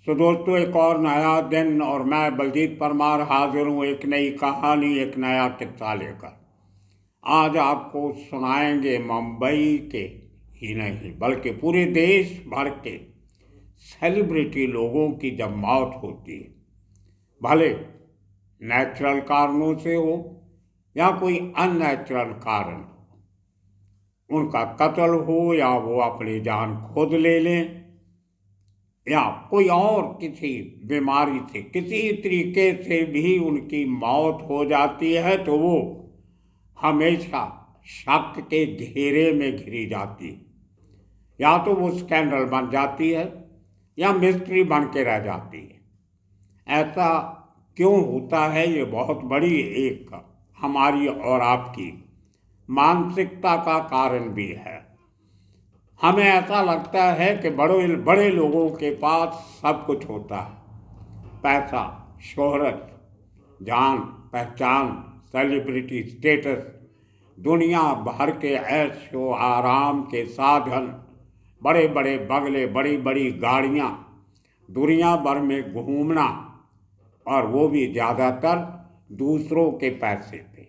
तो दोस्तों, एक और नया दिन और मैं बलजीत परमार हाजिर हूँ एक नई कहानी, एक नया किस्सा लेकर। आज आपको सुनाएंगे मुंबई के ही नहीं बल्कि पूरे देश भर के सेलिब्रिटी लोगों की जब मौत होती है, भले नेचुरल कारणों से हो या कोई अननेचुरल कारण, उनका कत्ल हो या वो अपनी जान खुद ले लें या कोई और किसी बीमारी से किसी तरीके से भी उनकी मौत हो जाती है, तो वो हमेशा शक के घेरे में घिरी जाती है। या तो वो स्कैंडल बन जाती है या मिस्ट्री बन के रह जाती है। ऐसा क्यों होता है? ये बहुत बड़ी एक हमारी और आपकी मानसिकता का कारण भी है। हमें ऐसा लगता है कि बड़े बड़े लोगों के पास सब कुछ होता है, पैसा, शोहरत, जान पहचान, सेलिब्रिटी स्टेटस, दुनिया भर के ऐशो आराम के साधन, बड़े बड़े बंगले, बड़ी बड़ी गाड़ियाँ, दुनिया भर में घूमना, और वो भी ज़्यादातर दूसरों के पैसे पे।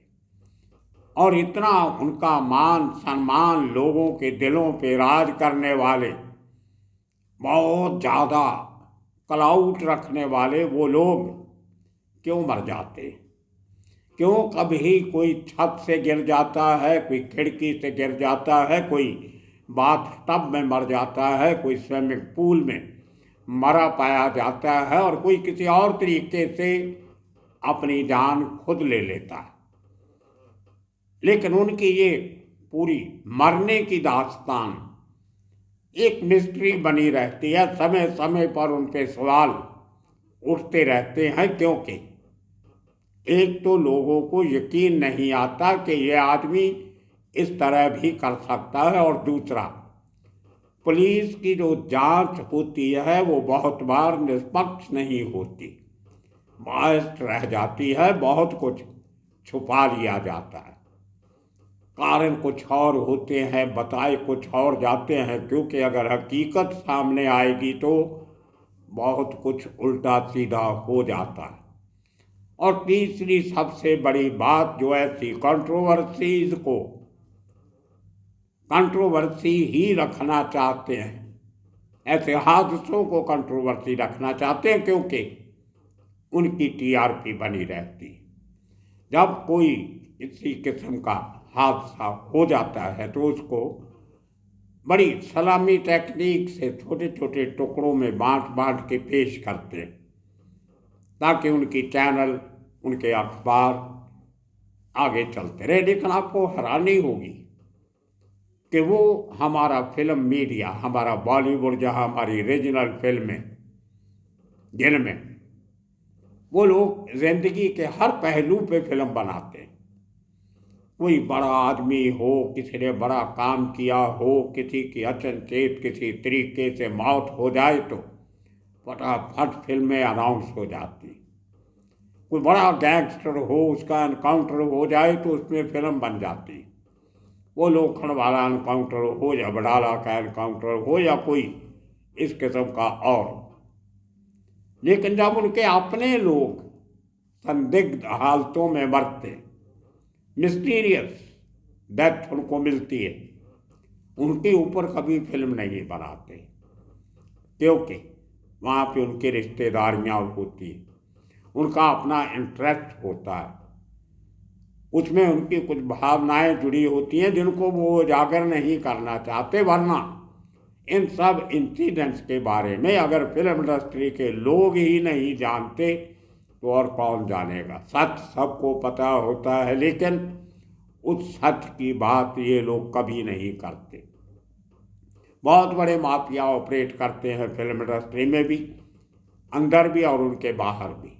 और इतना उनका मान सम्मान, लोगों के दिलों पे राज करने वाले, बहुत ज़्यादा क्लाउट रखने वाले वो लोग क्यों मर जाते? क्यों कभी कोई छत से गिर जाता है, कोई खिड़की से गिर जाता है, कोई बाथ टब में मर जाता है, कोई स्विमिंग पूल में मरा पाया जाता है, और कोई किसी और तरीके से अपनी जान खुद ले लेता है। लेकिन उनकी ये पूरी मरने की दास्तान एक मिस्ट्री बनी रहती है। समय समय पर उन पे सवाल उठते रहते हैं, क्योंकि एक तो लोगों को यकीन नहीं आता कि ये आदमी इस तरह भी कर सकता है, और दूसरा पुलिस की जो जांच होती है वो बहुत बार निष्पक्ष नहीं होती, बायस्ड रह जाती है, बहुत कुछ छुपा लिया जाता है, कारण कुछ और होते हैं, बताए कुछ और जाते हैं, क्योंकि अगर हकीकत सामने आएगी तो बहुत कुछ उल्टा सीधा हो जाता है। और तीसरी सबसे बड़ी बात, जो ऐसी कंट्रोवर्सीज को कंट्रोवर्सी ही रखना चाहते हैं, ऐसे हादसों को कंट्रोवर्सी रखना चाहते हैं, क्योंकि उनकी टीआरपी बनी रहती है। जब कोई इसी किस्म का हादसा हो जाता है तो उसको बड़ी सलामी टेक्निक से छोटे छोटे टुकड़ों में बांट बांट के पेश करते हैं, ताकि उनकी चैनल, उनके अखबार आगे चलते रहे। लेकिन आपको हैरानी होगी कि वो हमारा फिल्म मीडिया, हमारा बॉलीवुड, जहाँ हमारी रीजनल फिल्में, जिनमें वो लोग जिंदगी के हर पहलू पे फिल्म बनाते हैं, कोई बड़ा आदमी हो, किसी ने बड़ा काम किया हो, किसी की अचनचेत किसी तरीके से मौत हो जाए तो फटाफट फिल्में अनाउंस हो जाती। कोई बड़ा गैंगस्टर हो, उसका एनकाउंटर हो जाए तो उसमें फिल्म बन जाती। वो लोखंड वाला एनकाउंटर हो या बडाला का एनकाउंटर हो या कोई इस किस्म का और। लेकिन जब उनके अपने लोग संदिग्ध हालतों में मरते, मिस्टीरियस डेथ उनको मिलती है, उनके ऊपर कभी फिल्म नहीं बनाते, क्योंकि वहाँ पे उनकी रिश्तेदारियाँ होती हैं, उनका अपना इंटरेस्ट होता है, उसमें उनकी कुछ भावनाएं जुड़ी होती हैं जिनको वो उजागर नहीं करना चाहते। वरना इन सब इंसिडेंट्स के बारे में अगर फिल्म इंडस्ट्री के लोग ही नहीं जानते तो और कौन जानेगा? सच सबको पता होता है, लेकिन उस सच की बात ये लोग कभी नहीं करते। बहुत बड़े माफिया ऑपरेट करते हैं फिल्म इंडस्ट्री में भी, अंदर भी और उनके बाहर भी।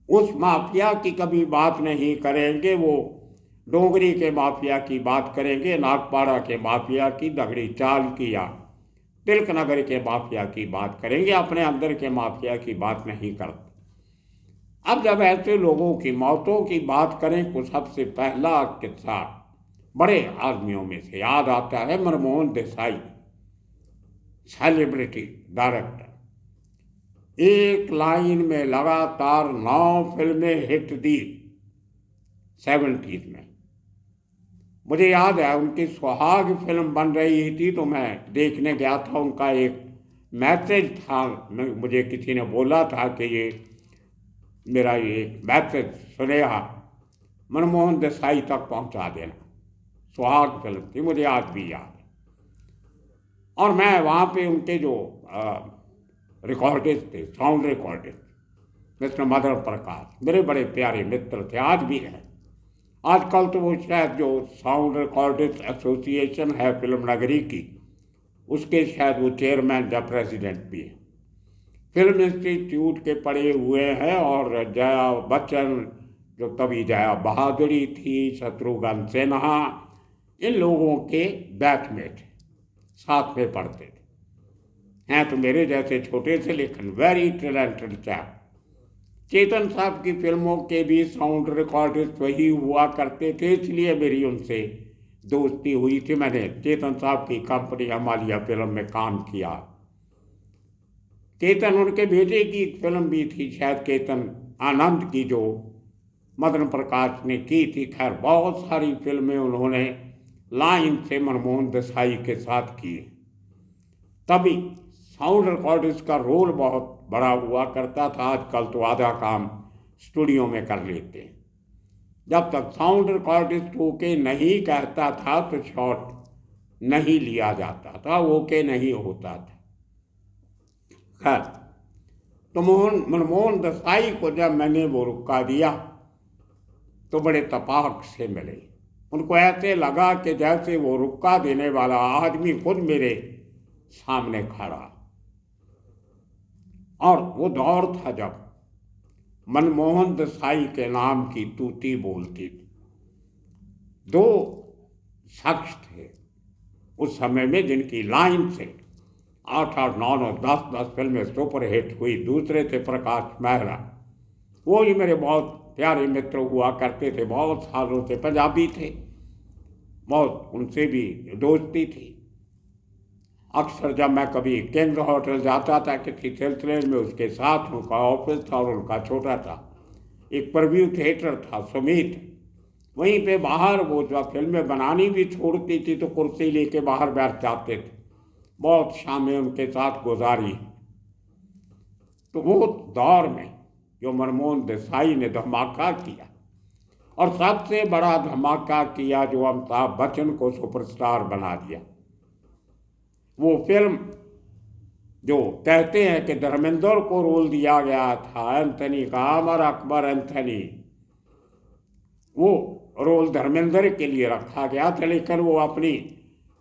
उस माफिया की कभी बात नहीं करेंगे, वो डोंगरी के माफिया की बात करेंगे, नागपाड़ा के माफिया की, दगड़ी चाल की, या तिलक नगर के माफिया की बात करेंगे, अपने अंदर के माफिया की बात नहीं करते। अब जब ऐसे लोगों की मौतों की बात करें तो सबसे पहला किस्सा बड़े आदमियों में से याद आता है मनमोहन देसाई, सेलिब्रिटी डायरेक्टर, एक लाइन में लगातार 9 फिल्में हिट दी 70s में। मुझे याद है उनकी सुहाग फिल्म बन रही थी तो मैं देखने गया था। उनका एक मैसेज था, मुझे किसी ने बोला था कि ये मेरा ये मैसेज सुनेहा मनमोहन देसाई तक पहुंचा देना। सुहाग फिल्म थी, मुझे आज भी याद है। और मैं वहाँ पे उनके जो रिकॉर्डिस्ट थे, साउंड रिकॉर्डिस्ट, मिस्टर मदन प्रकाश मेरे बड़े प्यारे मित्र थे, आज भी हैं। आजकल तो वो शायद जो साउंड रिकॉर्डिस्ट एसोसिएशन है फिल्म नगरी की, उसके शायद वो चेयरमैन या प्रेसिडेंट भी हैं। फिल्म इंस्टीट्यूट के पढ़े हुए हैं। और जया बच्चन, जो तभी जया बहादुरी थी, शत्रुघ्न सिन्हा, इन लोगों के बैचमेट साथ में पढ़ते थे। हैं तो मेरे जैसे छोटे से लेकिन वेरी टैलेंटेड चैप। चेतन साहब की फिल्मों के भी साउंड रिकॉर्डिस्ट वही हुआ करते थे, इसलिए मेरी उनसे दोस्ती हुई थी। मैंने चेतन साहब की कंपनी हिमालय फिल्म में काम किया। चेतन उनके बेटे की एक फिल्म भी थी, शायद केतन आनंद की, जो मदन प्रकाश ने की थी। खैर बहुत सारी फिल्में उन्होंने लाइन से मनमोहन देसाई के साथ की। तभी साउंड रिकॉर्डिस्ट का रोल बहुत बड़ा हुआ करता था। आजकल तो आधा काम स्टूडियो में कर लेते हैं। जब तक साउंड रिकॉर्डिस्ट ओके नहीं कहता था तो शॉट नहीं लिया जाता था, ओके नहीं होता था। खैर तो मनमोहन देसाई को जब मैंने वो रुका दिया तो बड़े तपाक से मिले। उनको ऐसे लगा कि जैसे वो रुका देने वाला आदमी खुद मेरे सामने खड़ा। और वो दौर था जब मनमोहन देसाई के नाम की तूती बोलती थी। दो शख्स थे उस समय में जिनकी लाइन से 8-8, 9-9, 10-10 फिल्में सुपर हिट हुई। दूसरे थे प्रकाश मेहरा, वो ही मेरे बहुत प्यारे मित्र हुआ करते थे, बहुत सालों से पंजाबी थे, बहुत उनसे भी दोस्ती थी। अक्सर जब मैं कभी किंग होटल जाता था किसी सिलसिले में, उसके साथ उनका ऑफिस था और उनका छोटा था एक प्रीव्यू थिएटर था सुमित, वहीं पे बाहर वो जब फिल्में बनानी भी छोड़ती थी तो कुर्सी लेके बाहर बैठ जाते थे। बहुत शामें उनके साथ गुजारी। तो वो दौर में जो मनमोहन देसाई ने धमाका किया, और सबसे बड़ा धमाका किया जो अमिताभ बच्चन को सुपरस्टार बना दिया, वो फिल्म जो कहते हैं कि धर्मेंद्र को रोल दिया गया था एंथनी का, अमर अकबर एंथनी, वो रोल धर्मेंद्र के लिए रखा गया था। लेकिन वो अपनी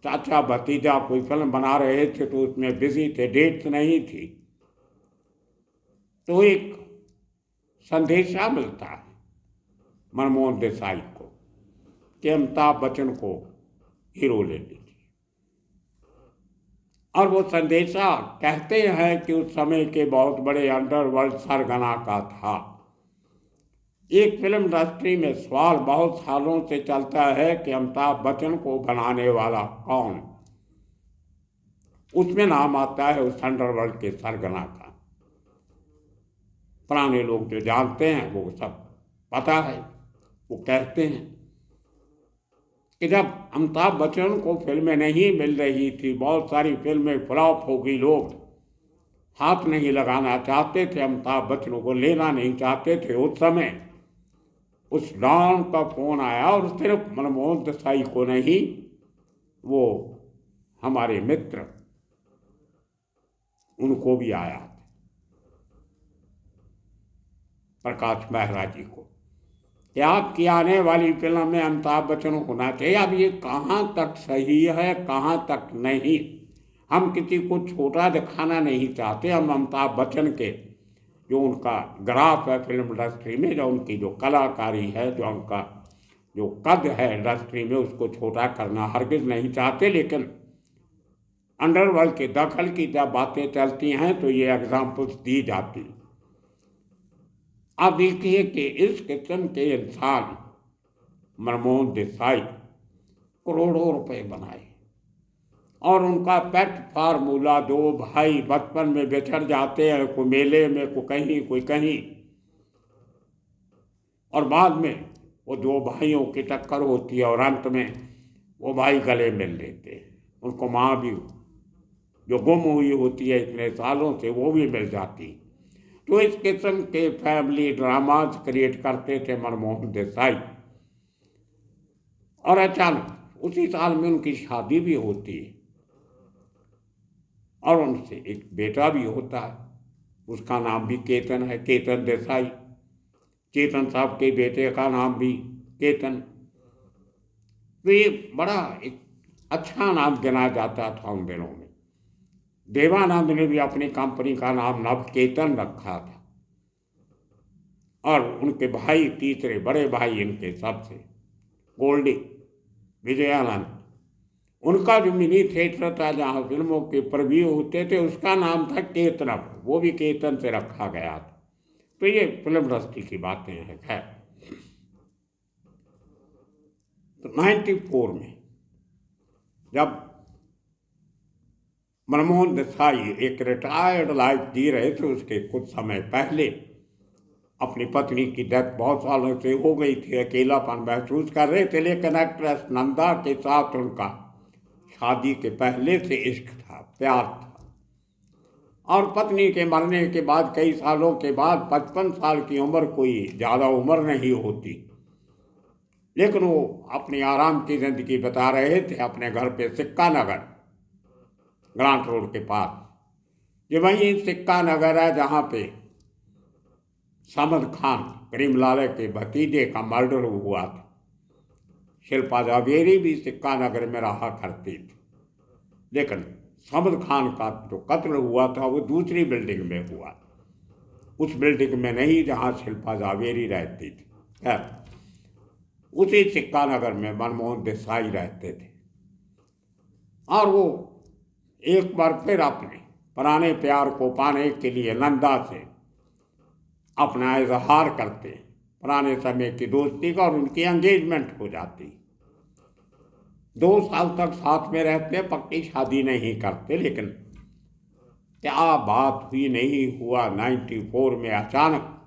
चाचा भतीजा कोई फिल्म बना रहे थे तो उसमें बिजी थे, डेट नहीं थी। तो एक संदेशा मिलता है मनमोहन देसाई को कि अमिताभ बच्चन को हीरो ले लीजिए। और वो संदेशा कहते हैं कि उस समय के बहुत बड़े अंडरवर्ल्ड सरगना का था। एक फिल्म इंडस्ट्री में सवाल बहुत सालों से चलता है कि अमिताभ बच्चन को बनाने वाला कौन। उसमें नाम आता है उस अंडरवर्ल्ड के सरगना का। पुराने लोग जो जानते हैं वो सब पता है। वो कहते हैं कि जब अमिताभ बच्चन को फिल्में नहीं मिल रही थी, बहुत सारी फिल्में फ्लॉप हो गई, लोग हाथ नहीं लगाना चाहते थे, अमिताभ बच्चन को लेना नहीं चाहते थे, उस समय उस डॉन का फोन आया। और सिर्फ मनमोहन देसाई को नहीं, वो हमारे मित्र उनको भी आया, प्रकाश मेहरा जी को, कि आपकी आने वाली फिल्म में अमिताभ बच्चन होना चाहिए। अब ये कहाँ तक सही है कहाँ तक नहीं, हम किसी को छोटा दिखाना नहीं चाहते। हम अमिताभ बच्चन के जो उनका ग्राफ है फिल्म इंडस्ट्री में, जो उनकी जो कलाकारी है, जो उनका जो कद है इंडस्ट्री में, उसको छोटा करना हरगिज नहीं चाहते। लेकिन अंडरवर्ल्ड के दखल की जब बातें चलती हैं तो ये एग्जाम्पल्स दी जाती। आप देखिए कि इस किस्म के इंसान मनमोहन देसाई करोड़ों रुपए बनाए, और उनका पेट फार्मूला, दो भाई बचपन में बिछड़ जाते हैं, कोई मेले में, कोई कहीं, और बाद में वो दो भाइयों की टक्कर होती है और अंत में वो भाई गले मिल लेते हैं। उनको माँ भी जो गुम हुई होती है इतने सालों से वो भी मिल जाती। तो इस किस्म के फैमिली ड्रामाज क्रिएट करते थे मनमोहन देसाई। और अचानक उसी साल में उनकी शादी भी होती है और उनसे एक बेटा भी होता है। उसका नाम भी केतन है, केतन देसाई। चेतन साहब के बेटे का नाम भी केतन। तो ये बड़ा एक अच्छा नाम गिना जाता था उन दिनों में। देवानंद ने भी अपनी कंपनी का नाम नवकेतन रखा था। और उनके भाई, तीसरे बड़े भाई इनके सबसे, गोल्डी विजयानंद, उनका जो मिनी थिएटर था जहाँ फिल्मों के प्रीव्यू होते थे उसका नाम था केतनव, वो भी केतन से रखा गया था। तो ये फिल्म रस्ती की बातें हैं। खैर, तो 94 में जब मनमोहन देसाई एक रिटायर्ड लाइफ जी रहे थे, उसके कुछ समय पहले अपनी पत्नी की डेथ बहुत सालों से हो गई थी, अकेलापन महसूस कर रहे थे। लेकिन एक्ट्रेस नंदा के साथ उनका शादी के पहले से इश्क था, प्यार था। और पत्नी के मरने के बाद कई सालों के बाद, 55 साल की उम्र कोई ज़्यादा उम्र नहीं होती, लेकिन वो अपनी आराम की जिंदगी बिता रहे थे अपने घर पे सिक्का नगर, ग्रांट रोड के पास। ये वही सिक्का नगर है जहाँ पे समद खान, करीम लाला के भतीजे का मर्डर हुआ था। शिल्पा जावेरी भी सिक्का नगर में रहा करती थी, लेकिन समद खान का जो कत्ल हुआ था वो दूसरी बिल्डिंग में हुआ, उस बिल्डिंग में नहीं जहाँ शिल्पा जावेरी रहती थी। खैर, उसी सिक्का नगर में मनमोहन देसाई रहते थे। और वो एक बार फिर अपने पुराने प्यार को पाने के लिए नंदा से अपना इजहार करते, पुराने समय की दोस्ती का, और उनकी एंगेजमेंट हो जाती। 2 साल तक साथ में रहते, पक्की शादी नहीं करते, लेकिन क्या बात हुई नहीं हुआ, 94 में अचानक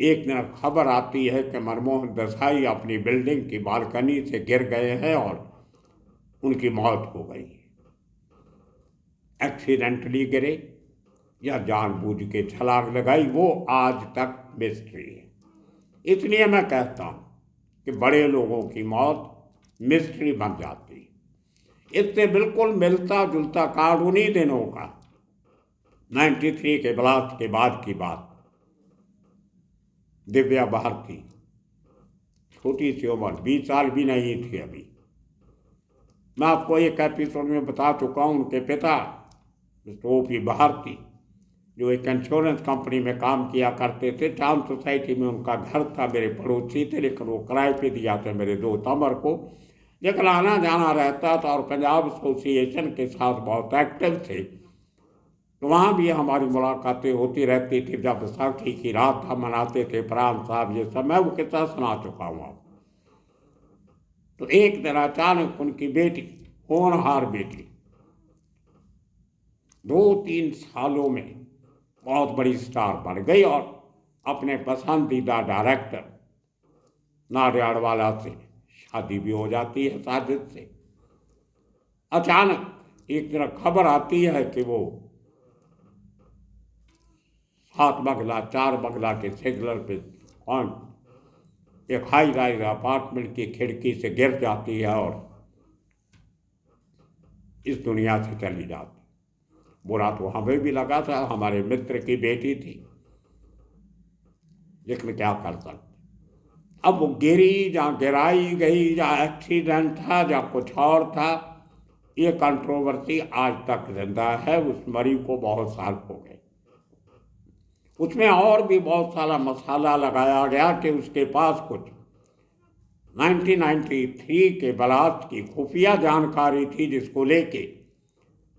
एक दिन खबर आती है कि मनमोहन देसाई अपनी बिल्डिंग की बालकनी से गिर गए हैं और उनकी मौत हो गई। एक्सीडेंटली गिरे या जानबूझ के छलांग लगाई, वो आज तक मिस्ट्री है। इसलिए मैं कहता हूँ कि बड़े लोगों की मौत मिस्ट्री बन जाती। इससे बिल्कुल मिलता जुलता कार्ड उन्हीं दिनों का, 93 के ब्लास्ट के बाद की बात। दिव्या भारती, छोटी सी उम्र, 20 साल भी नहीं थी अभी। मैं आपको एक एपिसोड में बता चुका हूँ, उनके पिता मिस्टर O.P. भारती, जो एक इंश्योरेंस कंपनी में काम किया करते थे, चांद सोसाइटी में उनका घर था, मेरे पड़ोसी थे, लेकिन वो किराए पे दिया था मेरे दोस्त अमर को। लेकिन आना जाना रहता था और पंजाब एसोसिएशन के साथ बहुत एक्टिव थे, तो वहाँ भी हमारी मुलाकातें होती रहती थी। जब बैसाखी की रात हम मनाते थे, प्राण साहब, ये सब मैं वो किस्सा सुना चुका हूँ आपको। तो एक दिन अचानक उनकी बेटी, होनहार बेटी, 2-3 सालों में बहुत बड़ी स्टार बन गई और अपने पसंदीदा डायरेक्टर नाडियाडवाला से शादी भी हो जाती है साजिद से। अचानक एक दिन खबर आती है कि वो 7 बंगला 4 बंगला के सिग्नल पे एक हाई राइज अपार्टमेंट की खिड़की से गिर जाती है और इस दुनिया से चली जाती। बुरा तो हमें भी लगा था, हमारे मित्र की बेटी थी, लेकिन क्या कर सकते। अब वो गिरी, जहाँ गिराई गई, जहाँ एक्सीडेंट था, जहाँ कुछ और था, ये कंट्रोवर्सी आज तक जिंदा है। उस मरी को बहुत साल हो गए। उसमें और भी बहुत सारा मसाला लगाया गया कि उसके पास कुछ 1993 के ब्लास्ट की खुफिया जानकारी थी, जिसको लेके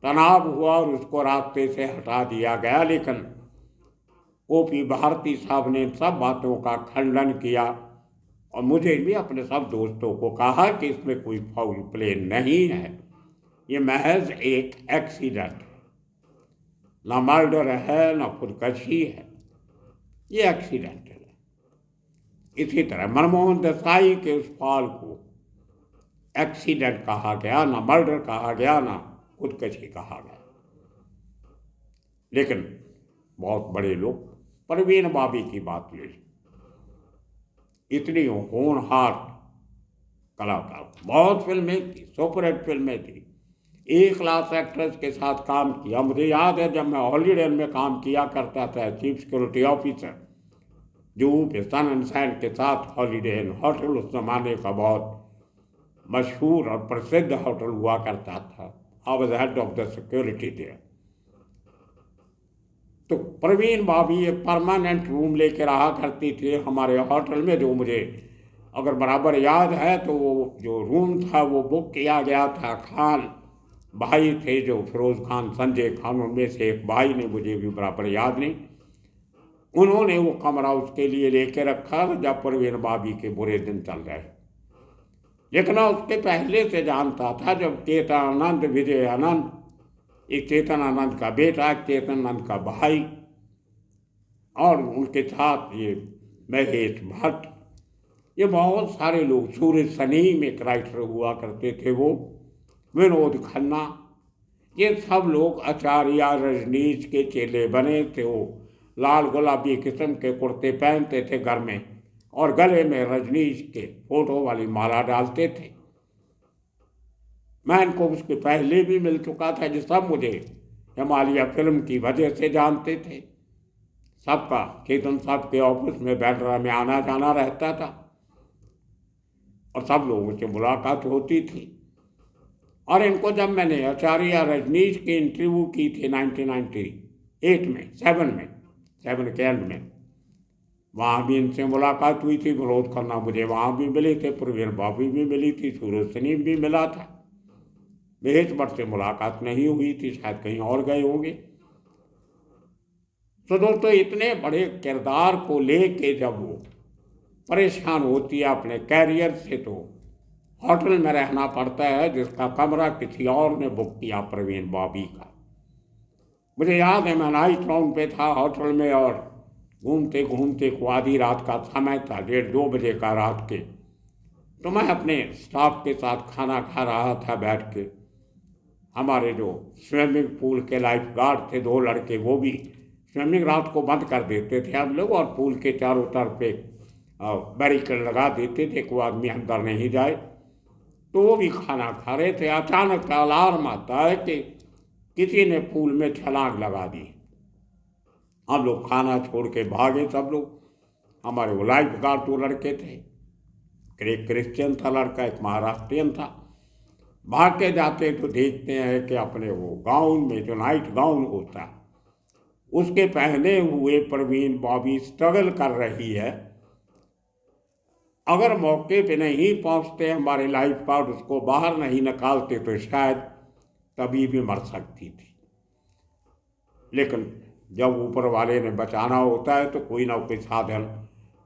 तनाव हुआ और उसको रास्ते से हटा दिया गया। लेकिन O.P. भारती साहब ने सब बातों का खंडन किया और मुझे भी अपने सब दोस्तों को कहा कि इसमें कोई फाउल प्ले नहीं है, ये महज एक एक्सीडेंट है, ना मर्डर है ना खुदकशी है, ये एक्सीडेंटल है। इसी तरह मनमोहन देसाई के उस फॉल को एक्सीडेंट कहा गया, ना मर्डर कहा गया, ना खुदकशी कहा गया। लेकिन बहुत बड़े लोग, परवीन बाबी की बात ले, इतनी होनहार कलाकार, बहुत फिल्में की, सुपरहिट फिल्में थी, ए क्लास एक्ट्रेस के साथ काम किया। मुझे याद है जब मैं हॉलीडे में काम किया करता था चीफ सिक्योरिटी ऑफिसर, जूप सन एंड सैंड के साथ हॉलीडे इन होटल उस जमाने का बहुत मशहूर और प्रसिद्ध होटल हुआ करता था। I was head of the security there. तो परवीन बाबी एक परमानेंट रूम लेके रहा करती थी हमारे होटल में, जो मुझे अगर बराबर याद है तो वो जो रूम था वो बुक किया गया था। खान भाई थे जो फिरोज खान, संजय खान, उनमें से एक भाई ने, मुझे भी बराबर याद नहीं, उन्होंने वो कमरा उसके लिए लेके रखा जब परवीन बाबी के बुरे दिन चल रहे। लेकिन उसके पहले से जानता था, जब चेतनानंद, विजय आनंद, एक चेतन आनंद का बेटा, चेतन आनंद का भाई, और उनके साथ ये महेश भट्ट, ये बहुत सारे लोग, सूरज सनीम एक राइटर हुआ करते थे, वो विनोद खन्ना, ये सब लोग आचार्य रजनीश के चेले बने थे। वो लाल गुलाबी किस्म के कुर्ते पहनते थे घर में और गले में रजनीश के फोटो वाली माला डालते थे। मैं इनको उसके पहले भी मिल चुका था, जो सब मुझे हिमालय फिल्म की वजह से जानते थे। सबका चेतन साहब के ऑफिस में बैंड्रा में आना जाना रहता था और सब लोगों से मुलाकात होती थी। और इनको जब मैंने आचार्य रजनीश की इंटरव्यू की थी 1998 में, 7 के एंड में, वहाँ भी इनसे मुलाकात हुई थी। विनोद खन्ना मुझे वहाँ भी मिले थे, परवीन बाबी भी मिली थी, सूरज सनीम भी मिला था। महेश भट्ट से मुलाकात नहीं हुई थी, शायद कहीं और गए होंगे। तो दोस्तों, इतने बड़े किरदार को लेके जब वो परेशान होती है अपने कैरियर से, तो होटल में रहना पड़ता है जिसका कमरा किसी और ने बुक किया, परवीन बाबी का। मुझे याद है मैं नाइट राउंड पे था होटल में और घूमते घूमते को आधी रात का समय था, 1:30-2 बजे का रात के। तो मैं अपने स्टाफ के साथ खाना खा रहा था बैठ के। हमारे जो स्विमिंग पूल के लाइफ गार्ड थे, 2 लड़के, वो भी स्विमिंग रात को बंद कर देते थे हम लोग, और पूल के चारों तरफ एक बैरिकेड लगा देते थे, कोई आदमी अंदर नहीं जाए। तो वो भी खाना खा रहे थे। अचानक अलार्म आता है कि किसी ने पूल में छलांग लगा दी। हम लोग खाना छोड़ के भागे सब लोग। हमारे वो लाइफ गार्ड 2 लड़के थे, एक क्रिश्चियन था लड़का, एक महाराष्ट्रियन था। भाग के जाते तो देखते हैं कि अपने वो गाउन में, जो नाइट गाउन होता है, उसके पहने हुए परवीन बाबी स्ट्रगल कर रही है। अगर मौके पे नहीं पहुंचते हमारे लाइफ गार्ड, उसको बाहर नहीं निकालते, तो शायद तभी भी मर सकती थी। लेकिन जब ऊपर वाले ने बचाना होता है तो कोई ना कोई साधन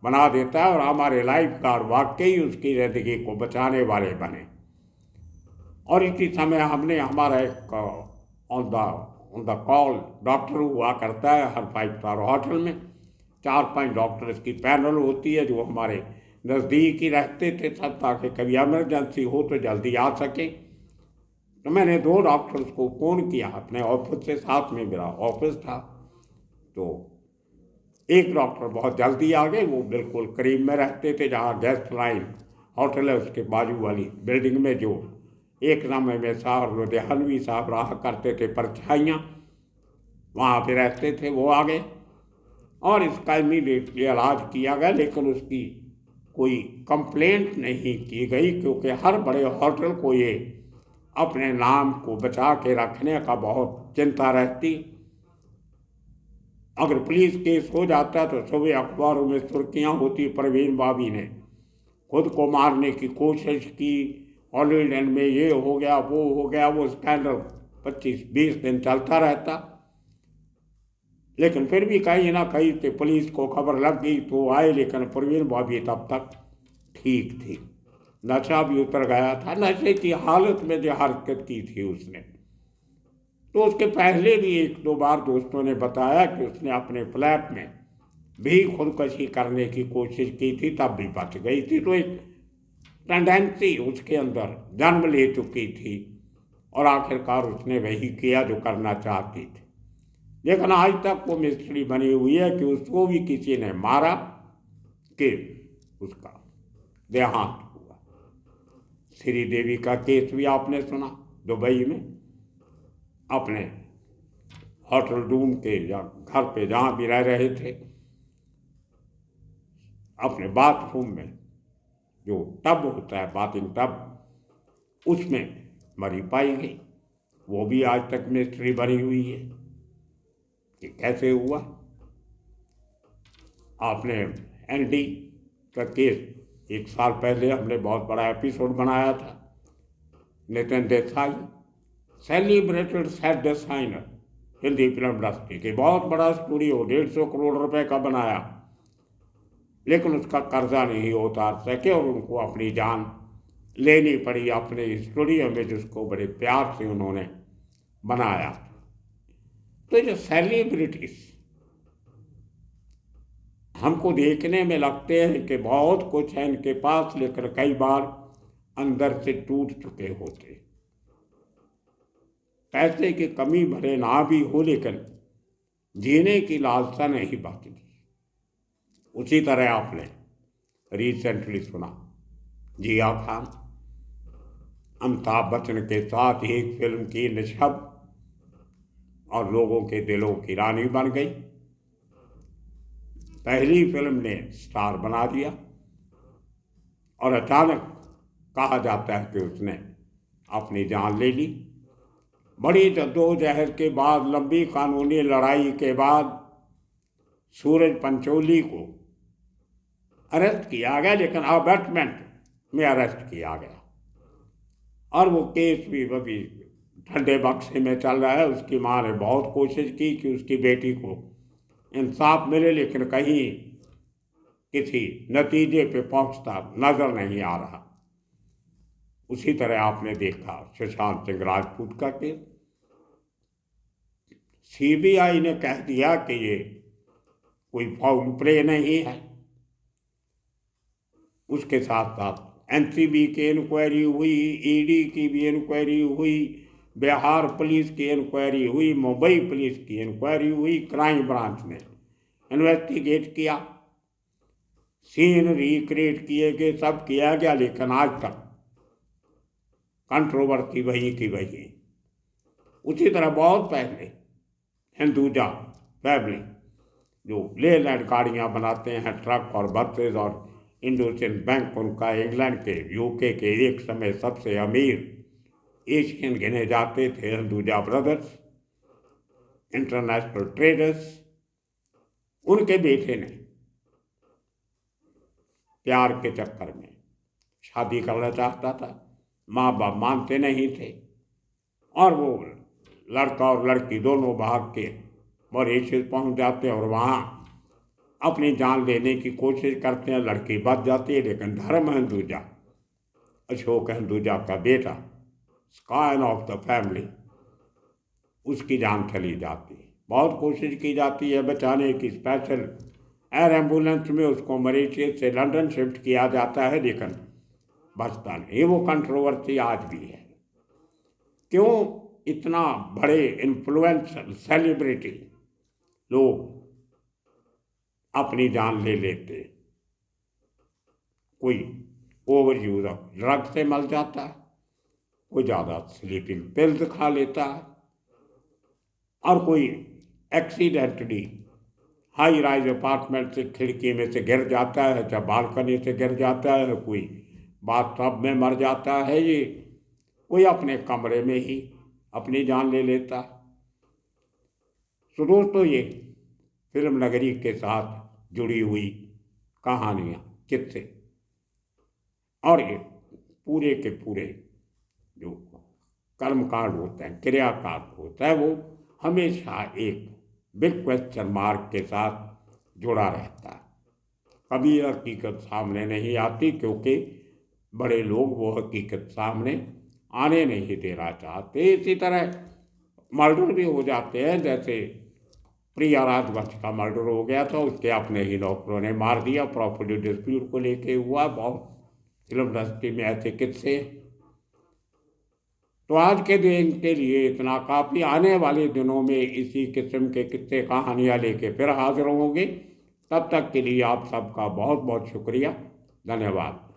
बना देता है, और हमारे लाइफ गार्ड वाकई उसकी जिंदगी को बचाने वाले बने। और इसी समय हमने, हमारा एक ऑन द कॉल डॉक्टर हुआ करता है हर 5 स्टार होटल में। 4-5 डॉक्टर्स की पैनल होती है जो हमारे नज़दीक ही रहते थे सब, ताकि कभी इमरजेंसी हो तो जल्दी आ सके। तो मैंने 2 डॉक्टर्स को फ़ोन किया अपने ऑफिस से, साथ में मेरा ऑफिस था। तो एक डॉक्टर बहुत जल्दी आ गए, वो बिल्कुल करीब में रहते थे, जहाँ गेस्ट लाइन होटल है उसके बाजू वाली बिल्डिंग में, जो एक समय में साहब लुधियानवी साहब रहा करते थे, परछाइयाँ, वहाँ पे रहते थे। वो आ गए और इसका इमीडिएटली इलाज किया गया, लेकिन उसकी कोई कंप्लेंट नहीं की गई, क्योंकि हर बड़े होटल को ये अपने नाम को बचा के रखने का बहुत चिंता रहती। अगर पुलिस केस हो जाता तो सुबह अखबारों में सुर्खियाँ होती, परवीन बाबी ने खुद को मारने की कोशिश की, हॉलीवुड में ये हो गया, वो हो गया, वो स्कैंडल 25-20 दिन चलता रहता। लेकिन फिर भी कहीं ना कहीं से पुलिस को खबर लग गई तो आए, लेकिन परवीन बाबी तब तक ठीक थी। नशा भी उतर गया था। नशे की हालत में जो हरकत की थी उसने, तो उसके पहले भी एक दो बार दोस्तों ने बताया कि उसने अपने फ्लैट में भी खुदकशी करने की कोशिश की थी, तब भी बच गई थी। तो एक टेंडेंसी उसके अंदर जन्म ले चुकी थी और आखिरकार उसने वही किया जो करना चाहती थी। लेकिन आज तक वो मिस्ट्री बनी हुई है कि उसको भी किसी ने मारा कि उसका देहांत हुआ। श्रीदेवी का केस भी आपने सुना, दुबई में अपने होटल रूम के या घर पे जहाँ भी रह रहे थे, अपने बाथरूम में जो टब होता है, बाथिंग टब, उसमें मरी पाई गई। वो भी आज तक मिस्ट्री बनी हुई है कि कैसे हुआ। आपने एनडी का केस एक साल पहले हमने बहुत बड़ा एपिसोड बनाया था। Nitin Desai, celebrated set designer, Hindi film industry की बहुत बड़ा स्टूडियो, 150 करोड़ रुपए का बनाया, लेकिन उसका कर्जा नहीं उतार सके और उनको अपनी जान लेनी पड़ी अपने स्टूडियो में, जिसको बड़े प्यार से उन्होंने बनाया। तो ये सेलिब्रिटीज हमको देखने में लगते हैं कि बहुत कुछ है इनके पास, लेकिन कई बार अंदर से टूट चुके होते। पैसे की कमी भरे ना भी हो, लेकिन जीने की लालसा नहीं बचती। उसी तरह आपने रिसेंटली सुना जिया खान अमिताभ बच्चन के साथ एक फिल्म की निशब और लोगों के दिलों की रानी बन गई। पहली फिल्म ने स्टार बना दिया और अचानक कहा जाता है कि उसने अपनी जान ले ली। बड़ी जद्दोजहद के बाद, लंबी कानूनी लड़ाई के बाद सूरज पंचोली को अरेस्ट किया गया, लेकिन अबैटमेंट में अरेस्ट किया गया और वो केस भी अभी ठंडे बक्से में चल रहा है। उसकी माँ ने बहुत कोशिश की कि उसकी बेटी को इंसाफ मिले, लेकिन कहीं किसी नतीजे पे पहुंचता नजर नहीं आ रहा। उसी तरह आपने देखा सुशांत सिंह राजपूत का केस, सीबीआई ने कह दिया कि ये कोई फाउल प्ले नहीं है। उसके साथ साथ एनसीबी की इंक्वायरी हुई, ईडी की भी इंक्वायरी हुई, बिहार पुलिस की इंक्वायरी हुई, मुंबई पुलिस की इंक्वायरी हुई, क्राइम ब्रांच ने इन्वेस्टिगेट किया, सीन रिक्रिएट किए गए, सब किया गया, लेकिन आज तक कंट्रोवर्सी वही की वही। उसी तरह बहुत पहले हिंदुजा फैमिली जो ले लैंड गाड़ियाँ बनाते हैं, ट्रक और बसेज, और इंडोसिंड बैंक उनका इंग्लैंड के यूके के एक समय सबसे अमीर एशियन गिने जाते थे हिंदुजा ब्रदर्स, इंटरनेशनल ट्रेडर्स। उनके बेटे ने प्यार के चक्कर में शादी करना चाहता था, माँ बाप मानते नहीं थे और वो लड़का और लड़की दोनों भाग के मॉरिशस पहुंच जाते हैं और वहाँ अपनी जान लेने की कोशिश करते हैं। लड़की बच जाती है, लेकिन धर्म हिंदुजा, अशोक हिंदुजा का बेटा, स्कायन ऑफ द फैमिली, उसकी जान चली जाती है। बहुत कोशिश की जाती है बचाने की, स्पेशल एयर एम्बुलेंस में उसको मॉरिशस से लंदन शिफ्ट किया जाता है, लेकिन बचता नहीं। वो कंट्रोवर्सी आज भी है। क्यों इतना बड़े इन्फ्लुएंसर सेलिब्रिटी लोग अपनी जान ले लेते? कोई ओवर यूज ऑफ ड्रग से मर जाता है, कोई ज़्यादा स्लीपिंग पिल्स खा लेता है, और कोई एक्सीडेंटली हाई राइज अपार्टमेंट से खिड़की में से गिर जाता है, या बालकनी से गिर जाता है, कोई बाथटब में मर जाता है, ये कोई अपने कमरे में ही अपनी जान ले लेता है। तो दोस्तों, ये फिल्म नगरी के साथ जुड़ी हुई कहानियाँ, किस्से, और ये पूरे के पूरे जो कर्मकांड होते हैं, क्रियाकांड होता है, वो हमेशा एक बिग क्वेश्चन मार्क के साथ जुड़ा रहता है। कभी हकीकत सामने नहीं आती, क्योंकि बड़े लोग वो हकीकत सामने आने नहीं देना चाहते। इसी तरह मर्डर भी हो जाते हैं, जैसे प्रिया राजवंश का मर्डर हो गया था, उसके अपने ही नौकरों ने मार दिया, प्रॉपर्टी डिस्प्यूट को लेके हुआ। बहुत फिल्म इंडस्ट्री में ऐसे किस्से। तो आज के दिन के लिए इतना काफ़ी। आने वाले दिनों में इसी किस्म के किस्से कहानियाँ लेके फिर हाजिर होंगे। तब तक के लिए आप सबका बहुत बहुत शुक्रिया, धन्यवाद।